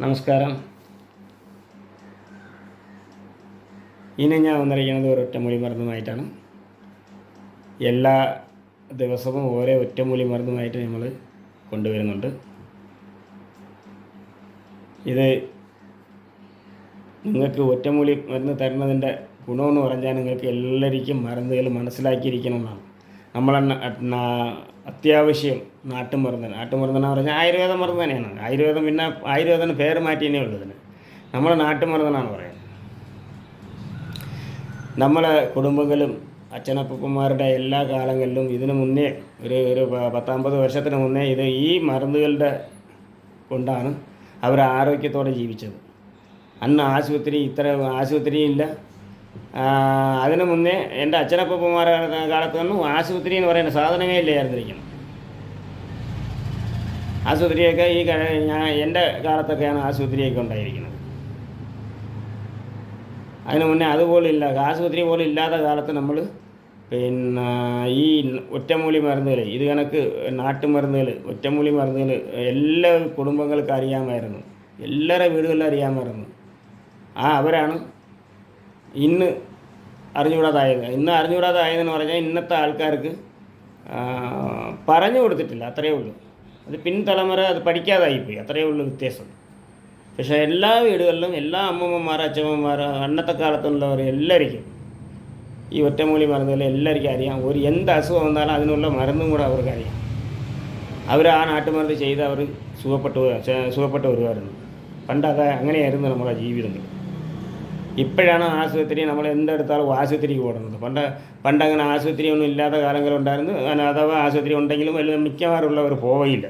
നമസ്കാരം. ഇനി ഞാൻ വന്നിരിക്കുന്നത് ഒരു ഒറ്റമൂലി മരുന്നുമായിട്ടാണ്. എല്ലാ ദിവസവും ഓരോ ഒറ്റമൂലി മരുന്നുമായിട്ട് നമ്മൾ കൊണ്ടുവരുന്നുണ്ട്. ഇത് നിങ്ങൾക്ക് ഒറ്റമൂലി മരുന്ന് തരുന്നതിൻ്റെ ഗുണമെന്ന് പറഞ്ഞാൽ നിങ്ങൾക്ക് എല്ലാവർക്കും മരുന്നുകൾ മനസ്സിലാക്കിയിരിക്കണമെന്നാണ്. അത്യാവശ്യം നാട്ടുമരുന്നെന്ന് പറഞ്ഞാൽ ആയുർവേദ മരുന്ന് തന്നെയാണ്. ആയുർവേദം പിന്നെ ആയുർവേദത്തിന് പേര് മാറ്റിയേ ഉള്ളൂ. ഇതിന് നമ്മൾ നാട്ടുമരുന്നെന്നാണ് പറയുന്നത്. നമ്മളെ കുടുംബങ്ങളും അച്ഛനപ്പന്മാരുടെ എല്ലാ കാലങ്ങളിലും ഇതിനു മുന്നേ ഒരു 10-50 വർഷത്തിന് മുന്നേ ഈ മരുന്നുകളുടെ കൊണ്ടാണ് അവർ ആരോഗ്യത്തോടെ ജീവിച്ചത്. അന്ന് ആശുപത്രിയില്ല. അതിനു മുന്നേ എൻ്റെ അച്ഛനപ്പന്മാരുടെ കാലത്തൊന്നും ആശുപത്രി എന്ന് പറയുന്ന സാധനമേ ഇല്ലായിരുന്നിരിക്കണം. ആശുപത്രിയൊക്കെ എൻ്റെ കാലത്തൊക്കെയാണ് ആശുപത്രിയൊക്കെ ഉണ്ടായിരിക്കുന്നത്. അതിന് മുന്നേ അതുപോലും ഇല്ല. ആശുപത്രി പോലും ഇല്ലാത്ത കാലത്ത് നമ്മൾ ഈ ഒറ്റമൂലി മരുന്നുകൾ, ഇത് കണക്ക് നാട്ടുമരുന്നുകൾ, ഒറ്റമൂലി മരുന്നുകൾ എല്ലാ കുടുംബങ്ങൾക്ക് അറിയാമായിരുന്നു. എല്ലാവരുടെ വീടുകളിലും അറിയാമായിരുന്നു. അവരാണ് ഇന്ന് അറിഞ്ഞുകൂടാതായതെന്ന് പറഞ്ഞാൽ ഇന്നത്തെ ആൾക്കാർക്ക് പറഞ്ഞു കൊടുത്തിട്ടില്ല, അത്രയേ ഉള്ളൂ. അത് പിൻതലമുറ അത് പഠിക്കാതായിപ്പോയി, അത്രയേ ഉള്ളൂ വ്യത്യാസം. പക്ഷേ എല്ലാ വീടുകളിലും എല്ലാ അമ്മമ്മമാർ, അച്ഛമ്മമാർ, അന്നത്തെ കാലത്തുള്ളവർ എല്ലാവർക്കും ഈ ഒറ്റമൂലി മരുന്നുകൾ എല്ലാവർക്കും അറിയാം. എന്ത് അസുഖം വന്നാലും അതിനുള്ള മരുന്നും കൂടെ അവർക്കറിയാം. അവർ ആ നാട്ടുമരുന്ന് ചെയ്ത് അവർ സുഖപ്പെട്ട് വരുമായിരുന്നു. പണ്ടത് അങ്ങനെയായിരുന്നു നമ്മുടെ ജീവിതങ്ങൾ. ഇപ്പോഴാണ് ആശുപത്രി, നമ്മൾ എന്തെടുത്താലും ആശുപത്രിക്ക് പോകുന്നത്. പണ്ടങ്ങനെ ആശുപത്രി ഒന്നും ഇല്ലാത്ത കാലങ്ങളുണ്ടായിരുന്നു. അഥവാ ആശുപത്രി ഉണ്ടെങ്കിലും മിക്കവാറുള്ളവർ പോയില്ല.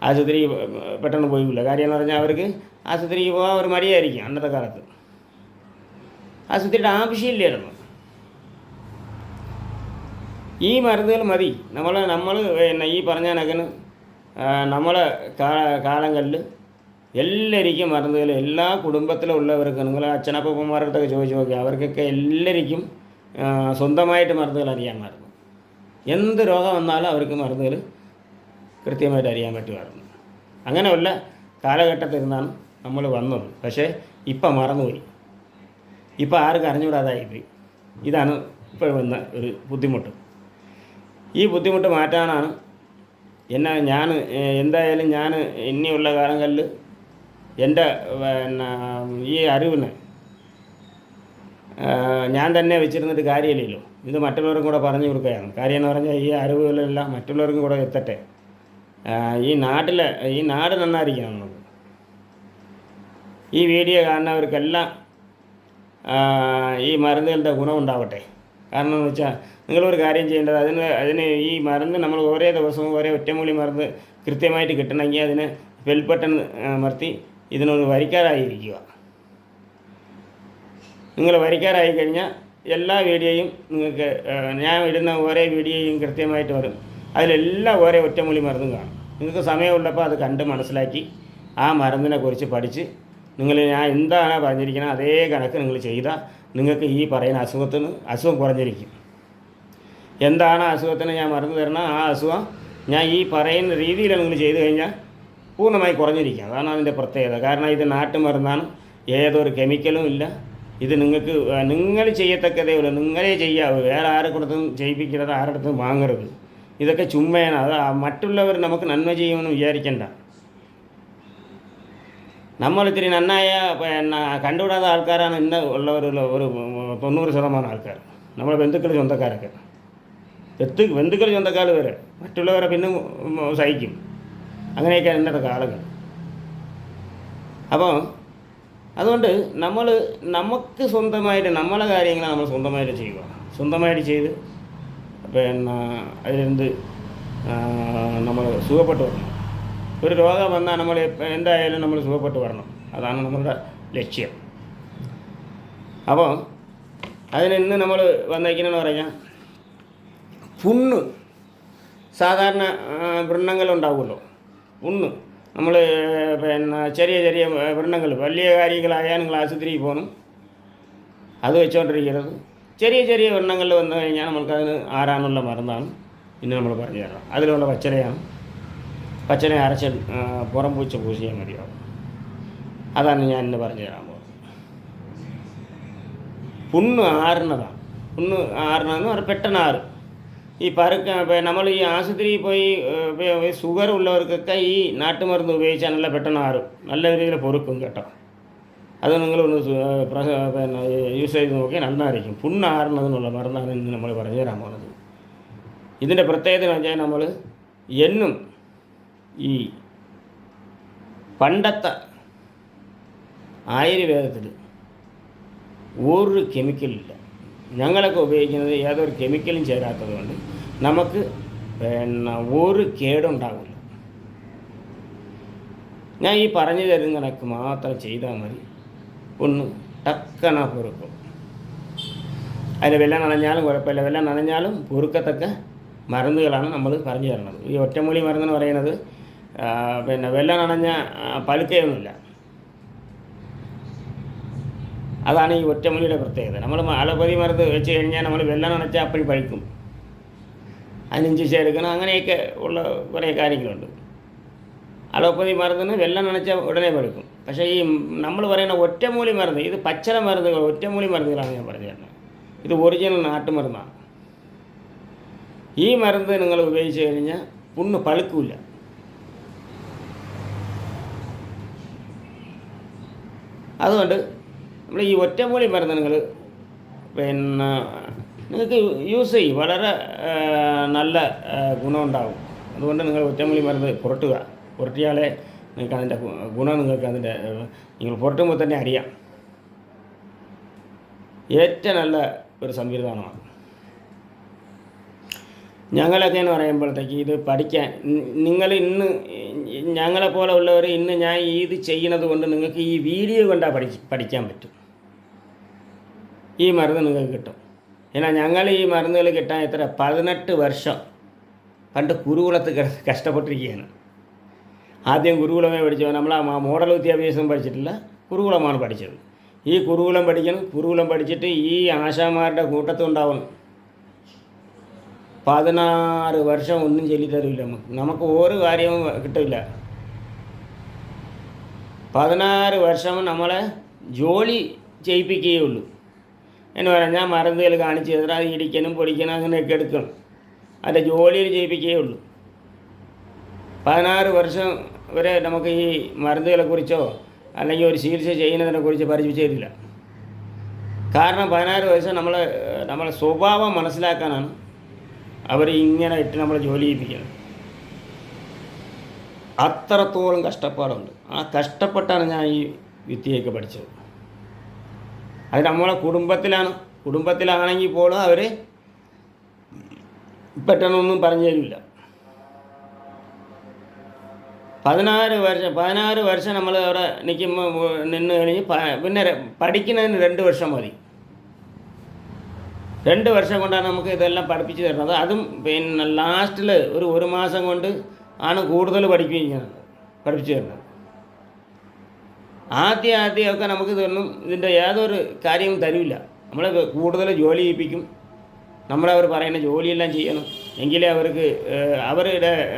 ആശുപത്രി പെട്ടെന്ന് പോയില്ല. കാര്യം എന്ന് പറഞ്ഞാൽ അവർക്ക് ആശുപത്രിക്ക് പോകാൻ ഒരു മടിയായിരിക്കും. അന്നത്തെ കാലത്ത് ആശുപത്രിയുടെ ആവശ്യമില്ലായിരുന്നു. ഈ മരുന്നുകൾ മതി. നമ്മൾ ഈ പറഞ്ഞ കണക്കിന് നമ്മളെ കാലങ്ങളിൽ എല്ലാവർക്കും മരുന്നുകൾ, എല്ലാ കുടുംബത്തിലുള്ളവർക്ക്, നിങ്ങൾ അച്ഛനപ്പന്മാരുടെ അടുത്തൊക്കെ ചോദിച്ചു നോക്കി, അവർക്കൊക്കെ എല്ലാവർക്കും സ്വന്തമായിട്ട് മരുന്നുകൾ അറിയാമായിരുന്നു. എന്ത് രോഗം വന്നാലും അവർക്ക് മരുന്നുകൾ കൃത്യമായിട്ട് അറിയാൻ പറ്റുമായിരുന്നു. അങ്ങനെയുള്ള കാലഘട്ടത്തിൽ നിന്നാണ് നമ്മൾ വന്നത്. പക്ഷേ ഇപ്പം മറന്നുപോയി. ഇപ്പം ആർക്കും അറിഞ്ഞുകൂടാതായിപ്പോയി. ഇതാണ് ഇപ്പോൾ വന്ന ഒരു ബുദ്ധിമുട്ട്. ഈ ബുദ്ധിമുട്ട് മാറ്റാനാണ് ഞാൻ ഇനിയുള്ള കാലങ്ങളിൽ എൻ്റെ ഈ അറിവിന് ഞാൻ തന്നെ വെച്ചിരുന്നിട്ട് കാര്യമില്ലല്ലോ. ഇത് മറ്റുള്ളവർക്കും കൂടെ പറഞ്ഞു കൊടുക്കുകയാണ്. കാര്യം എന്ന് പറഞ്ഞാൽ ഈ അറിവുകളെല്ലാം മറ്റുള്ളവർക്കും കൂടെ എത്തട്ടെ. ഈ നാട് നന്നായിരിക്കണം. നമുക്ക് ഈ വീഡിയോ കാണുന്നവർക്കെല്ലാം ഈ മരുന്നുകളുടെ ഗുണമുണ്ടാവട്ടെ. കാരണം എന്ന് വെച്ചാൽ നിങ്ങളൊരു കാര്യം ചെയ്യേണ്ടത്, അതിന് ഈ മരുന്ന് നമ്മൾ ഓരോ ദിവസവും ഓരോ ഒറ്റമൂലി മരുന്ന് കൃത്യമായിട്ട് കിട്ടണമെങ്കിൽ അതിന് ബെൽ ബട്ടൺ അമർത്തി ഇതിനൊന്ന് വരിക്കാരായിരിക്കുക. നിങ്ങൾ വരിക്കാരായി കഴിഞ്ഞാൽ എല്ലാ വീഡിയോയും നിങ്ങൾക്ക്, ഞാൻ ഇടുന്ന ഓരോ വീഡിയോയും കൃത്യമായിട്ട് വരും. അതിലെല്ലാം ഓരോ ഒറ്റമൂലി മരുന്നും കാണും. നിങ്ങൾക്ക് സമയമുള്ളപ്പോൾ അത് കണ്ട് മനസ്സിലാക്കി ആ മരുന്നിനെ കുറിച്ച് പഠിച്ച് ഞാൻ എന്താണ് പറഞ്ഞിരിക്കുന്നത് അതേ കണക്ക് നിങ്ങൾ ചെയ്താൽ നിങ്ങൾക്ക് ഈ പറയുന്ന അസുഖം കുറഞ്ഞിരിക്കും. എന്താണ് അസുഖത്തിന് ഞാൻ മരുന്ന് തരണം, ആ അസുഖം ഞാൻ ഈ പറയുന്ന രീതിയിൽ നിങ്ങൾ ചെയ്തു കഴിഞ്ഞാൽ പൂർണ്ണമായി കുറഞ്ഞിരിക്കും. അതാണ് അതിൻ്റെ പ്രത്യേകത. കാരണം ഇത് നാട്ടുമരുന്നാണ്, ഏതൊരു കെമിക്കലും ഇല്ല. ഇത് നിങ്ങൾ ചെയ്യത്തക്കതേ ഉള്ളൂ, നിങ്ങളെ ചെയ്യാവൂ. വേറെ ആരെക്കൊടുത്തും ചെയ്യിപ്പിക്കരുത്, ആരുടെ വാങ്ങരുത്. ഇതൊക്കെ ചുമ്മയാണ്. അത് മറ്റുള്ളവർ നമുക്ക് നന്മ ചെയ്യുമെന്ന് വിചാരിക്കേണ്ട. നമ്മളിത്തിരി നന്നായ കണ്ടുവിടാത്ത ആൾക്കാരാണ് ഇന്ന് ഉള്ളവരുള്ള ഒരു 90% ആൾക്കാർ. നമ്മുടെ ബന്ധുക്കൾ, സ്വന്തക്കാരൊക്കെ, ബന്ധുക്കൾ, സ്വന്തക്കാർ വരെ മറ്റുള്ളവരെ പിന്നെ സഹിക്കും. അങ്ങനെയൊക്കെയാണ് ഇന്നത്തെ കാലങ്ങൾ. അപ്പോൾ അതുകൊണ്ട് നമുക്ക് സ്വന്തമായിട്ട് നമ്മളെ കാര്യങ്ങൾ നമ്മൾ സ്വന്തമായിട്ട് ചെയ്യുക. സ്വന്തമായിട്ട് ചെയ്ത് അതിലെന്ത് നമ്മൾ സുഖപ്പെട്ട് വരണം. ഒരു രോഗം വന്നാൽ നമ്മൾ എന്തായാലും നമ്മൾ സുഖപ്പെട്ട് വരണം. അതാണ് നമ്മളുടെ ലക്ഷ്യം. അപ്പോൾ അതിന് ഇന്ന് നമ്മൾ വന്നിരിക്കുന്നതെന്ന് പറഞ്ഞാൽ പുണ്ണ്, സാധാരണ വ്രണങ്ങളുണ്ടാവുമല്ലോ. പുണ്ണ് നമ്മൾ ചെറിയ വ്രണങ്ങൾ, വലിയ കാര്യങ്ങളായാൽ നിങ്ങൾ ആശുപത്രിയിൽ പോകണം. അത് വെച്ചുകൊണ്ടിരിക്കരുത്. ചെറിയ വ്രണങ്ങൾ വന്നു കഴിഞ്ഞാൽ നമുക്കതിന് ആരാനുള്ള മരുന്നാണ് ഇന്ന് നമ്മൾ പറഞ്ഞു തരണം. അതിലുള്ള പച്ചലയാണ്. പച്ചനെ അരച്ച് പുറം പൂച്ച് പൂശിയാൽ മതിയാവും. അതാണ് ഞാൻ ഇന്ന് പറഞ്ഞു തരാൻ പോകുന്നത്. പുണ്ണ് ആറുന്നതാണ്. പുണ്ണ് ആറുന്നതെന്ന് പറഞ്ഞാൽ പെട്ടെന്ന് ആറ്. ഈ നമ്മൾ ഈ ആശുപത്രിയിൽ പോയി ഷുഗർ ഉള്ളവർക്കൊക്കെ ഈ നാട്ടുമരുന്ന് ഉപയോഗിച്ചാൽ നല്ല പെട്ടെന്ന് ആറും, നല്ല രീതിയിൽ പൊറുക്കും കേട്ടോ. അത് നിങ്ങളൊന്ന് യൂസ് ചെയ്ത് നോക്കിയാൽ നന്നായിരിക്കും. പുണ്ണ് ആറുന്നതിനുള്ള മരുന്നാണ് ഇന്ന് നമ്മൾ പറഞ്ഞു തരാൻ പോകുന്നത്. ഇതിൻ്റെ പ്രത്യേകത എന്ന് വെച്ചാൽ നമ്മൾ എന്നും ഈ പണ്ടത്തെ ആയുർവേദത്തിൽ ഒരു കെമിക്കലില്ല. ഞങ്ങളൊക്കെ ഉപയോഗിക്കുന്നത് യാതൊരു കെമിക്കലും ചേരാത്തത് കൊണ്ട് നമുക്ക് ഒരു കേടുണ്ടാവില്ല. ഞാൻ ഈ പറഞ്ഞു തരുന്ന കണക്ക് മാത്രം ചെയ്താൽ മതി. ഒന്ന് ടക്കണ പൊറുക്കും. അതിൽ വെള്ളം നനഞ്ഞാലും കുഴപ്പമില്ല. വെള്ളം നനഞ്ഞാലും പൊറുക്കത്തക്ക മരുന്നുകളാണ് നമ്മൾ പറഞ്ഞു തരുന്നത്. ഈ ഒറ്റമൂലി മരുന്നെന്ന് പറയുന്നത് വെള്ളം നനഞ്ഞ പഴുക്കുകയൊന്നുമില്ല. അതാണ് ഈ ഒറ്റമൂലിയുടെ പ്രത്യേകത. നമ്മൾ അലോപ്പതി മരുന്ന് വെച്ച് കഴിഞ്ഞാൽ നമ്മൾ വെള്ളം നനച്ചാൽ അപ്പോഴും പഴുക്കും, അതിനിഞ്ചിച്ച് എടുക്കണം, അങ്ങനെയൊക്കെ ഉള്ള കുറേ കാര്യങ്ങളുണ്ട്. അലോപ്പതി മരുന്നിന് വെള്ളം നനച്ചാൽ ഉടനെ പഴുക്കും. പക്ഷേ ഈ നമ്മൾ പറയുന്ന ഒറ്റമൂലി മരുന്ന്, ഇത് പച്ചല മരുന്നുകൾ, ഒറ്റമൂലി മരുന്നുകളാണ് ഞാൻ പറഞ്ഞു തരുന്നത്. ഇത് ഒറിജിനൽ നാട്ടുമരുന്നാണ്. ഈ മരുന്ന് നിങ്ങൾ ഉപയോഗിച്ച് കഴിഞ്ഞാൽ പുണ്ണ് പഴുക്കില്ല. അതുകൊണ്ട് നമ്മൾ ഈ ഒറ്റമൂലി മരുന്ന് നിങ്ങൾക്ക് യൂസ് ചെയ്യും, വളരെ നല്ല ഗുണമുണ്ടാകും. അതുകൊണ്ട് നിങ്ങൾ ഒറ്റമൂലി മരുന്ന് പുരട്ടിയാലേ നിങ്ങൾക്ക് അതിൻ്റെ ഗുണം നിങ്ങൾ പുരട്ടുമ്പോൾ തന്നെ അറിയാം. ഏറ്റവും നല്ല ഒരു സംവിധാനമാണ്. ഞങ്ങളൊക്കെ എന്ന് പറയുമ്പോഴത്തേക്ക് ഇത് പഠിക്കാൻ നിങ്ങൾ ഇന്ന് ഞങ്ങളെപ്പോലെ ഉള്ളവർ ഇന്ന് ഞാൻ ഇത് ചെയ്യുന്നത് കൊണ്ട് നിങ്ങൾക്ക് ഈ വീഡിയോ കൊണ്ടാൽ പഠിക്കാൻ പറ്റും. ഈ മരുന്ന് നിങ്ങൾക്ക് കിട്ടും. എന്നാൽ ഞങ്ങൾ ഈ മരുന്നുകൾ കിട്ടാൻ 18 വർഷം പണ്ട് കുരുകുളത്ത് കഷ്ടപ്പെട്ടിരിക്കുകയാണ്. ആദ്യം ഗുരുകുലമേ പഠിച്ചത്. നമ്മൾ ആ മോഡൽ വിദ്യാഭ്യാസം പഠിച്ചിട്ടില്ല, ഗുരുകുലമാണ് പഠിച്ചത്. ഈ ഗുരുകുലം പഠിക്കണം. ഗുരുകുലം പഠിച്ചിട്ട് ഈ ആശാമാരുടെ കൂട്ടത്തുണ്ടാവണം. 16 വർഷം ഒന്നും ചൊല്ലിത്തരില്ല. നമുക്ക് ഒരു കാര്യവും കിട്ടില്ല. 16 വർഷം നമ്മളെ ജോലി ചെയ്യിപ്പിക്കുകയുള്ളൂ എന്ന് പറഞ്ഞാൽ മരുന്നുകൾ കാണിച്ച് തരാം, അത് ഇടിക്കണം പൊടിക്കണം അങ്ങനെയൊക്കെ എടുക്കണം. അതിൻ്റെ ജോലിയിൽ ചെയ്യിപ്പിക്കുകയുള്ളൂ. 16 വർഷം വരെ നമുക്ക് ഈ മരുന്നുകളെക്കുറിച്ചോ അല്ലെങ്കിൽ ഒരു ചികിത്സ ചെയ്യുന്നതിനെക്കുറിച്ച് പഠിപ്പിച്ചു തരില്ല. കാരണം 16 വർഷം നമ്മളെ സ്വഭാവം മനസ്സിലാക്കാനാണ് അവർ ഇങ്ങനെ ഇട്ട് നമ്മളെ ജോലി ചെയ്യിപ്പിക്കുന്നത്. അത്രത്തോളം കഷ്ടപ്പാടുണ്ട്. ആ കഷ്ടപ്പെട്ടാണ് ഞാൻ ഈ വിദ്യയൊക്കെ പഠിച്ചത്. അത് നമ്മളെ കുടുംബത്തിലാണെങ്കിൽ പോലും അവർ പെട്ടെന്നൊന്നും പറഞ്ഞു തരില്ല. 16 വർഷം നമ്മൾ അവിടെ നിന്ന് കഴിഞ്ഞ് പിന്നെ പഠിക്കുന്നതിന് 2 വർഷം മതി. 2 വർഷം കൊണ്ടാണ് നമുക്ക് ഇതെല്ലാം പഠിപ്പിച്ച് തരുന്നത്. അതും പിന്നെ ലാസ്റ്റിൽ ഒരു മാസം കൊണ്ട് ആണ് കൂടുതൽ പഠിപ്പിച്ചു തരുന്നത്. ആദ്യമൊക്കെ നമുക്ക് ഇതിൻ്റെ യാതൊരു കാര്യവും തരില്ല. നമ്മളെ കൂടുതൽ ജോലി ചെയ്യിപ്പിക്കും. നമ്മളവർ പറയുന്ന ജോലിയെല്ലാം ചെയ്യണം. എങ്കിലേ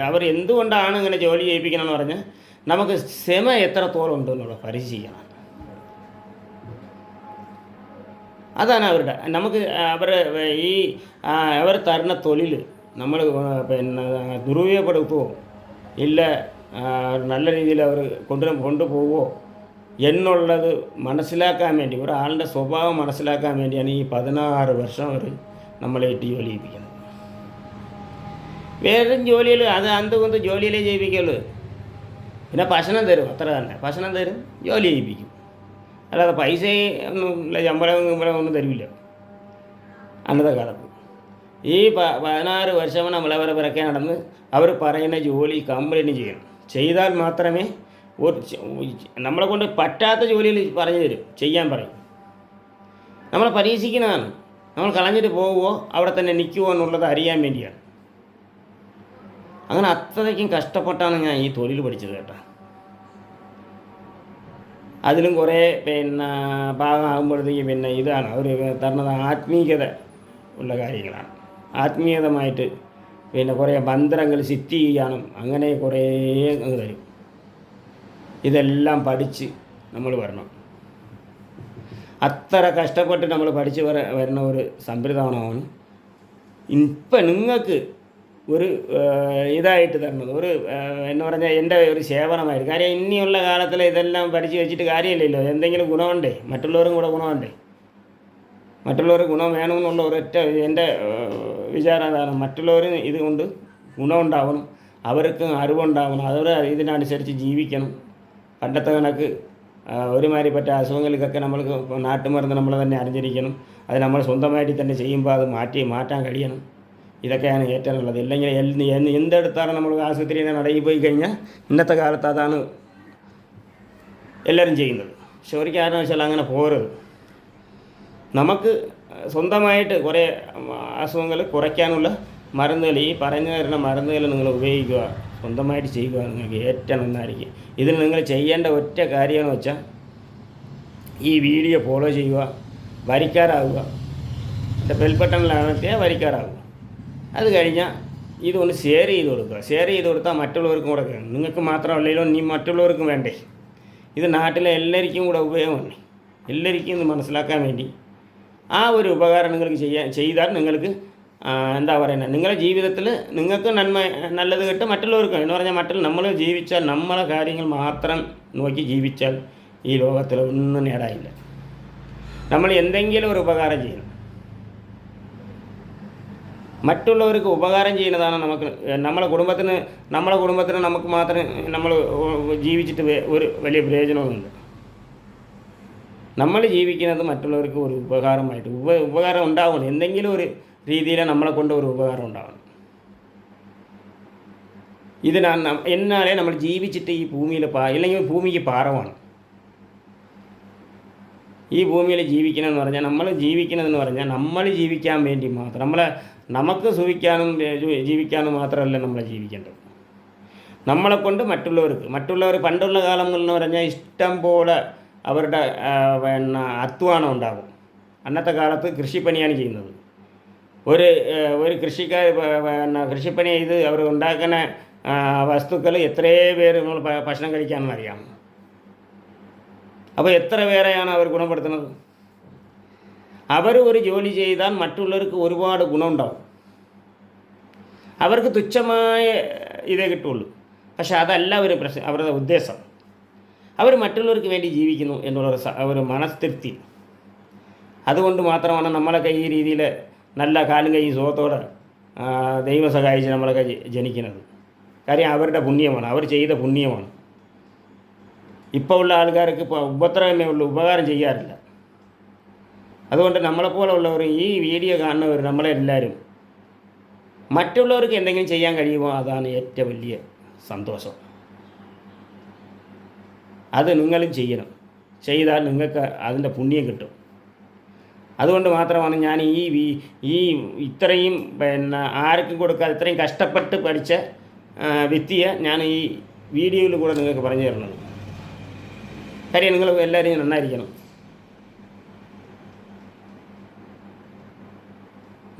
അവർ എന്തുകൊണ്ടാണ് ഇങ്ങനെ ജോലി ചെയ്യിപ്പിക്കണം എന്ന് പറഞ്ഞാൽ നമുക്ക് ക്ഷമ എത്രത്തോളം ഉണ്ടെന്നുള്ള പരിശീലനം. അതാണ് നമുക്ക് അവർ തരുന്ന തൊഴിൽ നമ്മൾ പിന്നെ ദുരുപയോഗപ്പെടുത്തുമോ ഇല്ല നല്ല രീതിയിൽ അവർ കൊണ്ടുപോകുമോ എന്നുള്ളത് മനസ്സിലാക്കാൻ വേണ്ടി, ഒരാളുടെ സ്വഭാവം മനസ്സിലാക്കാൻ വേണ്ടിയാണ് ഈ 16 വർഷം അവർ നമ്മളേറ്റ് ജോലി ചെയ്യിപ്പിക്കുന്നത്. വേറെ ജോലിയിൽ അതുകൊണ്ട് ജോലിയിലേ ചെയ്യിപ്പിക്കുള്ളൂ. പിന്നെ ഭക്ഷണം തരും, അത്ര തന്നെ. ഭക്ഷണം തരും, ജോലി ചെയ്യിപ്പിക്കും. അല്ലാതെ പൈസ ഒന്നും ശമ്പളം ഒന്നും തരില്ല അന്നത്തെ കാലത്ത്. ഈ 16 വർഷം നമ്മളവരെ പിറക്കെ നടന്ന് അവർ പറയുന്ന ജോലി കംപ്ലീറ്റ് ചെയ്യണം. ചെയ്താൽ മാത്രമേ നമ്മളെ കൊണ്ട് പറ്റാത്ത ജോലിയിൽ പറഞ്ഞു തരും, ചെയ്യാൻ പറയും. നമ്മളെ പരീക്ഷിക്കുന്നതാണ്. നമ്മൾ കളഞ്ഞിട്ട് പോവുമോ അവിടെ തന്നെ നിൽക്കുമോ എന്നുള്ളത് അറിയാൻ വേണ്ടിയാണ്. അങ്ങനെ അത്രയ്ക്കും കഷ്ടപ്പെട്ടാണ് ഞാൻ ഈ തൊഴിൽ പഠിച്ചത് കേട്ടോ. അതിലും കുറേ പിന്നെ ഭാഗമാകുമ്പോഴത്തേക്ക് പിന്നെ ഇതാണ് അവർ തരുന്നത് ആത്മീയത ഉള്ള കാര്യങ്ങളാണ്. ആത്മീയതമായിട്ട് പിന്നെ കുറേ മന്ത്രങ്ങൾ സിദ്ധി ചെയ്യാനും അങ്ങനെ കുറേ വരും. ഇതെല്ലാം പഠിച്ച് നമ്മൾ വരണം. അത്ര കഷ്ടപ്പെട്ട് നമ്മൾ പഠിച്ച് വരുന്ന ഒരു സംവിധാനമാണ് ഇപ്പം നിങ്ങൾക്ക് ഒരു ഇതായിട്ട് തരുന്നത്. ഒരു എന്ന് പറഞ്ഞാൽ എൻ്റെ ഒരു സേവനമായിട്ട്. കാര്യം ഇനിയുള്ള കാലത്തിൽ ഇതെല്ലാം പഠിച്ച് വെച്ചിട്ട് കാര്യമില്ലല്ലോ. എന്തെങ്കിലും ഗുണമുണ്ടേ, മറ്റുള്ളവരും കൂടെ ഗുണമുണ്ടേ. മറ്റുള്ളവർ ഗുണം വേണമെന്നുള്ള ഒരൊറ്റ എൻ്റെ വിചാരം അതാണ്. മറ്റുള്ളവർ ഇതുകൊണ്ട് ഗുണമുണ്ടാവണം, അവർക്ക് അറിവുണ്ടാവണം, അവർ ഇതിനനുസരിച്ച് ജീവിക്കണം. പണ്ടത്തെ കണക്ക് ഒരുമാതിരിപ്പെട്ട അസുഖങ്ങൾക്കൊക്കെ നമ്മൾക്ക് നാട്ടുമരുന്ന് നമ്മൾ തന്നെ അറിഞ്ഞിരിക്കണം. അത് നമ്മൾ സ്വന്തമായിട്ട് തന്നെ ചെയ്യുമ്പോൾ അത് മാറ്റാൻ കഴിയണം. ഇതൊക്കെയാണ് ഏറ്റവും ഉള്ളത്. ഇല്ലെങ്കിൽ എന്തെടുത്താലും നമ്മൾ ആശുപത്രിയിൽ നടയിൽ പോയി കഴിഞ്ഞാൽ ഇന്നത്തെ കാലത്ത് അതാണ് എല്ലാവരും ചെയ്യുന്നത്. പക്ഷെ ഒരു കാരണവശാലും അങ്ങനെ പോരുത്. നമുക്ക് സ്വന്തമായിട്ട് കുറേ അസുഖങ്ങൾ കുറയ്ക്കാനുള്ള മരുന്നുകൾ, ഈ പറഞ്ഞു തരുന്ന മരുന്നുകൾ നിങ്ങൾ ഉപയോഗിക്കുക, സ്വന്തമായിട്ട് ചെയ്യുക. നിങ്ങൾക്ക് ഏറ്റവും നന്നായിരിക്കും. ഇതിന് നിങ്ങൾ ചെയ്യേണ്ട ഒറ്റ കാര്യമെന്ന് വെച്ചാൽ ഈ വീഡിയോ ഫോളോ ചെയ്യുക, വരിക്കാരാകുക. ബെൽ ബട്ടണിലാണെത്തിയാൽ വരിക്കാരാകുക. അത് കഴിഞ്ഞാൽ ഇതൊന്ന് ഷെയർ ചെയ്ത് കൊടുക്കുക. ഷെയർ ചെയ്ത് കൊടുത്താൽ മറ്റുള്ളവർക്കും കൂടെ കേൾക്കും. നിങ്ങൾക്ക് മാത്രമല്ലല്ലോ, നീ മറ്റുള്ളവർക്കും വേണ്ടേ. ഇത് നാട്ടിലെ എല്ലാവർക്കും കൂടെ ഉപയോഗമാണ്. എല്ലാവർക്കും ഇത് മനസ്സിലാക്കാൻ വേണ്ടി ആ ഒരു ഉപകാരം നിങ്ങൾക്ക് ചെയ്താൽ നിങ്ങൾക്ക് എന്താ പറയുന്നത്, നിങ്ങളുടെ ജീവിതത്തിൽ നിങ്ങൾക്ക് നല്ലത് കിട്ടും, മറ്റുള്ളവർക്ക് എന്ന് പറഞ്ഞാൽ നമ്മൾ ജീവിച്ചാൽ, നമ്മളെ കാര്യങ്ങൾ മാത്രം നോക്കി ജീവിച്ചാൽ ഈ ലോകത്തിൽ ഒന്നും നേടാനില്ല. നമ്മൾ എന്തെങ്കിലും ഒരു ഉപകാരം ചെയ്യണം. മറ്റുള്ളവർക്ക് ഉപകാരം ചെയ്യുന്നതാണ് നമുക്ക് നമ്മളെ കുടുംബത്തിന് നമുക്ക് മാത്രം നമ്മൾ ജീവിച്ചിട്ട് ഒരു വലിയ പ്രയോജനമൊന്നുമില്ല. നമ്മൾ ജീവിക്കുന്നത് മറ്റുള്ളവർക്ക് ഒരു ഉപകാരമായിട്ട് ഉപകാരം ഉണ്ടാവണം. എന്തെങ്കിലും ഒരു രീതിയിൽ നമ്മളെ കൊണ്ട് ഒരു ഉപകാരം ഉണ്ടാവണം. എന്നാലേ നമ്മൾ ജീവിച്ചിട്ട് ഈ ഭൂമിയിൽ ഇല്ലെങ്കിൽ ഭൂമിക്ക് പാറമാണ്. ഈ ഭൂമിയിൽ ജീവിക്കണമെന്ന് പറഞ്ഞാൽ നമ്മൾ ജീവിക്കാൻ വേണ്ടി മാത്രം, നമുക്ക് സുഖിക്കാനും ജീവിക്കാനും മാത്രമല്ല നമ്മൾ ജീവിക്കേണ്ടത്. നമ്മളെ കൊണ്ട് മറ്റുള്ളവർ പണ്ടുള്ള കാലങ്ങളെന്ന് പറഞ്ഞാൽ ഇഷ്ടം പോലെ അവരുടെ അധ്വാനം ഉണ്ടാകും. അന്നത്തെ കാലത്ത് കൃഷിപ്പണിയാണ് ചെയ്യുന്നത്. ഒരു കൃഷിപ്പണി ചെയ്ത് അവർ ഉണ്ടാക്കുന്ന വസ്തുക്കൾ എത്രയോ പേര് നമ്മൾ ഭക്ഷണം കഴിക്കാമെന്ന് അറിയാം. അപ്പോൾ എത്ര പേരെയാണ് അവർ ഗുണപ്പെടുത്തുന്നത്? അവർ ഒരു ജോലി ചെയ്താൽ മറ്റുള്ളവർക്ക് ഒരുപാട് ഗുണമുണ്ടാവും. അവർക്ക് തുച്ഛമായ ഇതേ കിട്ടുള്ളൂ. പക്ഷെ അതല്ല അവരുടെ ഉദ്ദേശം. അവർ മറ്റുള്ളവർക്ക് വേണ്ടി ജീവിക്കുന്നു എന്നുള്ള ഒരു മനസ്ഥിതി. അതുകൊണ്ട് മാത്രമാണ് നമ്മളൊക്കെ ഈ രീതിയിൽ നല്ല കാലും കൈയും സുഖത്തോടെ ദൈവം സഹായിച്ച് നമ്മളൊക്കെ ജനിക്കുന്നത്. കാര്യം അവരുടെ പുണ്യമാണ്, അവർ ചെയ്ത പുണ്യമാണ്. ഇപ്പോൾ ഉള്ള ആൾക്കാർക്ക് ഇപ്പോൾ ഉപദ്രവമേ ഉള്ളൂ, ഉപകാരം ചെയ്യാറില്ല. അതുകൊണ്ട് നമ്മളെപ്പോലെ ഉള്ളവർ, ഈ വീഡിയോ കാണുന്നവർ, നമ്മളെല്ലാവരും മറ്റുള്ളവർക്ക് എന്തെങ്കിലും ചെയ്യാൻ കഴിയുമോ അതാണ് ഏറ്റവും വലിയ സന്തോഷം. അത് നിങ്ങളും ചെയ്യണം. ചെയ്താൽ നിങ്ങൾക്ക് അതിൻ്റെ പുണ്യം കിട്ടും. അതുകൊണ്ട് മാത്രമാണ് ഞാൻ ഈ ഇത്രയും ആർക്കും കൊടുക്കാതെ ഇത്രയും കഷ്ടപ്പെട്ട് പഠിച്ച വിദ്യ ഞാൻ ഈ വീഡിയോയിൽ കൂടെ നിങ്ങൾക്ക് പറഞ്ഞു തരുന്നത്. കാര്യം നിങ്ങൾ എല്ലാവരും നന്നായിരിക്കണം.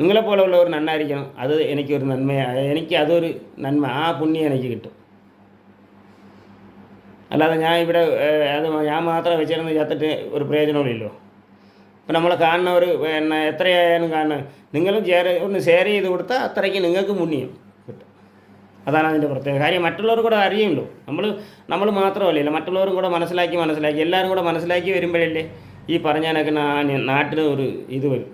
നിങ്ങളെപ്പോലെ ഉള്ളവർ നന്നായിരിക്കണം. അത് എനിക്കൊരു അതൊരു നന്മ, ആ പുണ്യം എനിക്ക് കിട്ടും. അല്ലാതെ ഞാൻ ഇവിടെ ഞാൻ മാത്രം വെച്ചിരുന്ന് ചത്തിട്ട് ഒരു പ്രയോജനമില്ലല്ലോ. ഇപ്പം നമ്മളെ കാണുന്നവർ എത്രയായാലും കാണുന്ന നിങ്ങളും ഒന്ന് ഷെയർ ചെയ്ത് കൊടുത്താൽ അത്രയ്ക്ക് നിങ്ങൾക്ക് പുണ്യം കിട്ടും. അതാണ് അതിൻ്റെ പ്രത്യേക കാര്യം. മറ്റുള്ളവർ കൂടെ അറിയുമല്ലോ. നമ്മൾ മാത്രമല്ലല്ലോ, മറ്റുള്ളവരും കൂടെ മനസ്സിലാക്കി എല്ലാവരും കൂടെ മനസ്സിലാക്കി വരുമ്പോഴല്ലേ ഈ പറഞ്ഞാനൊക്കെ നാട്ടിൽ ഒരു ഇത് വരും.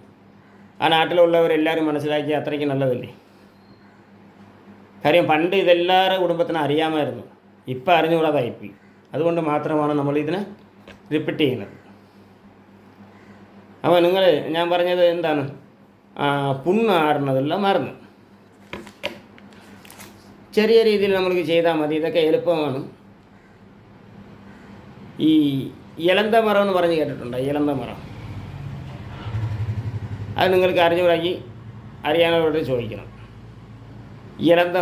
ആ നാട്ടിലുള്ളവരെല്ലാവരും മനസ്സിലാക്കി അത്രയ്ക്ക് നല്ലതല്ലേ. കാര്യം പണ്ട് ഇതെല്ലാവരുടെ കുടുംബത്തിനും അറിയാമായിരുന്നു, ഇപ്പം അറിഞ്ഞുകൂടാതായിപ്പോയി. അതുകൊണ്ട് മാത്രമാണ് നമ്മളിതിനെ റിപ്പീറ്റ് ചെയ്യുന്നത്. അപ്പോൾ ഞാൻ പറഞ്ഞത് എന്താണ്, പുണ്ണാറുന്നതെല്ലാം മറന്ന് ചെറിയ രീതിയിൽ നമ്മൾക്ക് ചെയ്താൽ മതി. ഇതൊക്കെ എളുപ്പമാണ്. ഈ ഇലന്ത മരം എന്ന് പറഞ്ഞ് കേട്ടിട്ടുണ്ടോ? ഇലന്ത മരം, അത് നിങ്ങൾക്ക് അറിയാനോട് ചോദിക്കണം. ഇലന്ത